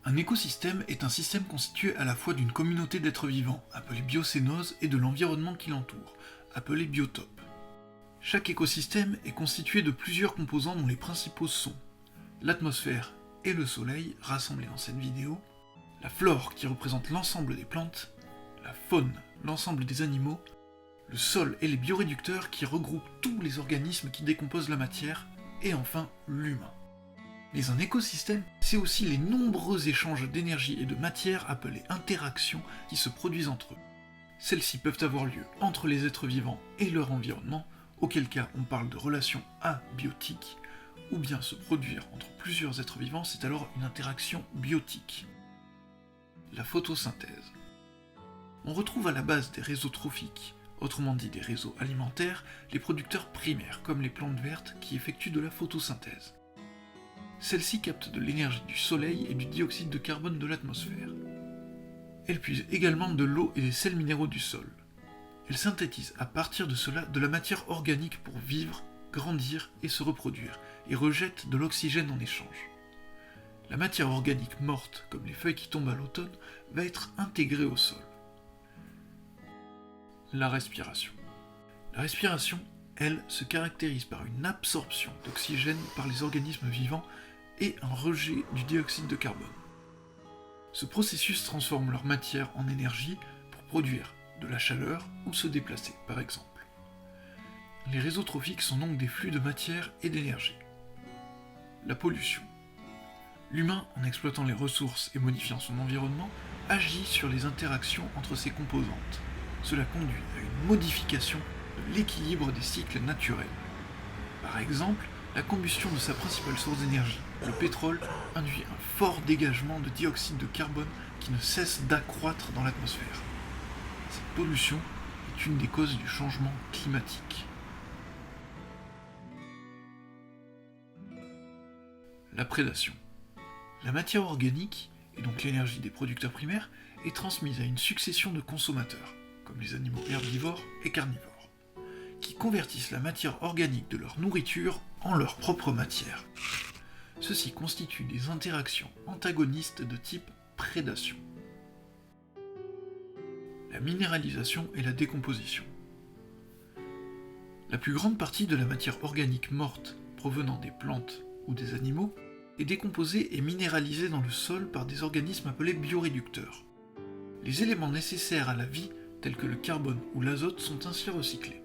Un écosystème est un système constitué à la fois d'une communauté d'êtres vivants, appelée biocénose, et de l'environnement qui l'entoure, appelé biotope. Chaque écosystème est constitué de plusieurs composants dont les principaux sont l'atmosphère et le soleil, rassemblés dans cette vidéo, la flore qui représente l'ensemble des plantes, la faune, l'ensemble des animaux, le sol et les bioréducteurs qui regroupent tous les organismes qui décomposent la matière, et enfin l'humain. Mais un écosystème, c'est aussi les nombreux échanges d'énergie et de matière appelés interactions qui se produisent entre eux. Celles-ci peuvent avoir lieu entre les êtres vivants et leur environnement, auquel cas on parle de relations abiotiques, ou bien se produire entre plusieurs êtres vivants, c'est alors une interaction biotique. La photosynthèse. On retrouve à la base des réseaux trophiques, autrement dit des réseaux alimentaires, les producteurs primaires, comme les plantes vertes qui effectuent de la photosynthèse. Celles-ci captent de l'énergie du soleil et du dioxyde de carbone de l'atmosphère. Elles puisent également de l'eau et des sels minéraux du sol. Elles synthétisent à partir de cela de la matière organique pour vivre, grandir et se reproduire, et rejettent de l'oxygène en échange. La matière organique morte, comme les feuilles qui tombent à l'automne, va être intégrée au sol. La respiration. La respiration, elle, se caractérise par une absorption d'oxygène par les organismes vivants et un rejet du dioxyde de carbone. Ce processus transforme leur matière en énergie pour produire de la chaleur ou se déplacer, par exemple. Les réseaux trophiques sont donc des flux de matière et d'énergie. La pollution. L'humain, en exploitant les ressources et modifiant son environnement, agit sur les interactions entre ses composantes. Cela conduit à une modification de l'équilibre des cycles naturels. Par exemple, la combustion de sa principale source d'énergie, le pétrole, induit un fort dégagement de dioxyde de carbone qui ne cesse d'accroître dans l'atmosphère. Cette pollution est une des causes du changement climatique. La prédation. La matière organique, et donc l'énergie des producteurs primaires, est transmise à une succession de consommateurs, comme les animaux herbivores et carnivores, qui convertissent la matière organique de leur nourriture en leur propre matière. Ceci constitue des interactions antagonistes de type prédation. La minéralisation et la décomposition. La plus grande partie de la matière organique morte provenant des plantes ou des animaux est décomposée et minéralisée dans le sol par des organismes appelés bioréducteurs. Les éléments nécessaires à la vie, tels que le carbone ou l'azote, sont ainsi recyclés.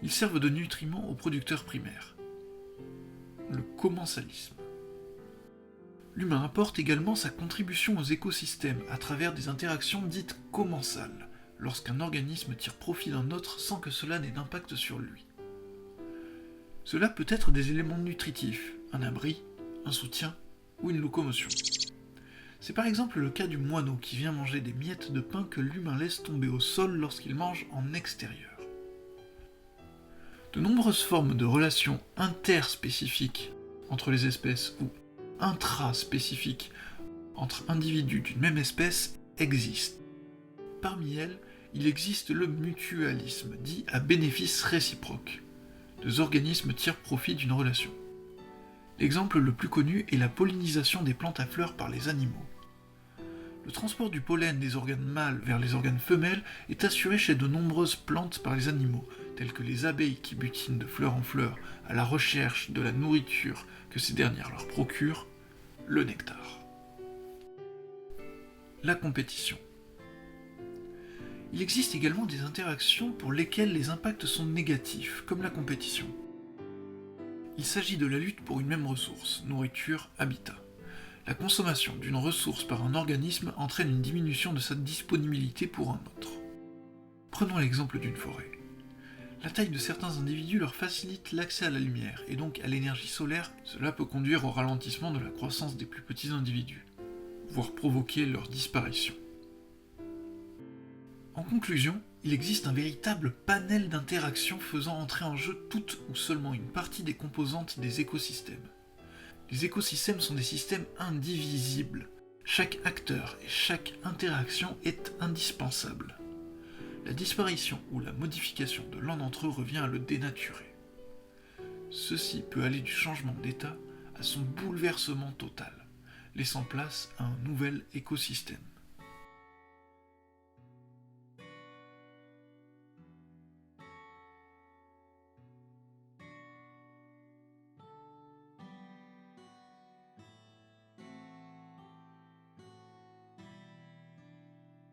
Ils servent de nutriments aux producteurs primaires. Le commensalisme. L'humain apporte également sa contribution aux écosystèmes à travers des interactions dites commensales, lorsqu'un organisme tire profit d'un autre sans que cela n'ait d'impact sur lui. Cela peut être des éléments nutritifs, un abri, un soutien ou une locomotion. C'est par exemple le cas du moineau qui vient manger des miettes de pain que l'humain laisse tomber au sol lorsqu'il mange en extérieur. De nombreuses formes de relations interspécifiques entre les espèces ou intraspécifiques entre individus d'une même espèce existent. Parmi elles, il existe le mutualisme, dit à bénéfice réciproque. Deux organismes tirent profit d'une relation. L'exemple le plus connu est la pollinisation des plantes à fleurs par les animaux. Le transport du pollen des organes mâles vers les organes femelles est assuré chez de nombreuses plantes par les animaux, tels que les abeilles qui butinent de fleur en fleur à la recherche de la nourriture que ces dernières leur procurent, le nectar. La compétition. Il existe également des interactions pour lesquelles les impacts sont négatifs, comme la compétition. Il s'agit de la lutte pour une même ressource, nourriture, habitat. La consommation d'une ressource par un organisme entraîne une diminution de sa disponibilité pour un autre. Prenons l'exemple d'une forêt. La taille de certains individus leur facilite l'accès à la lumière, et donc à l'énergie solaire. Cela peut conduire au ralentissement de la croissance des plus petits individus, voire provoquer leur disparition. En conclusion, il existe un véritable panel d'interactions faisant entrer en jeu toute ou seulement une partie des composantes des écosystèmes. Les écosystèmes sont des systèmes indivisibles. Chaque acteur et chaque interaction est indispensable. La disparition ou la modification de l'un d'entre eux revient à le dénaturer. Ceci peut aller du changement d'état à son bouleversement total. laissant place à un nouvel écosystème.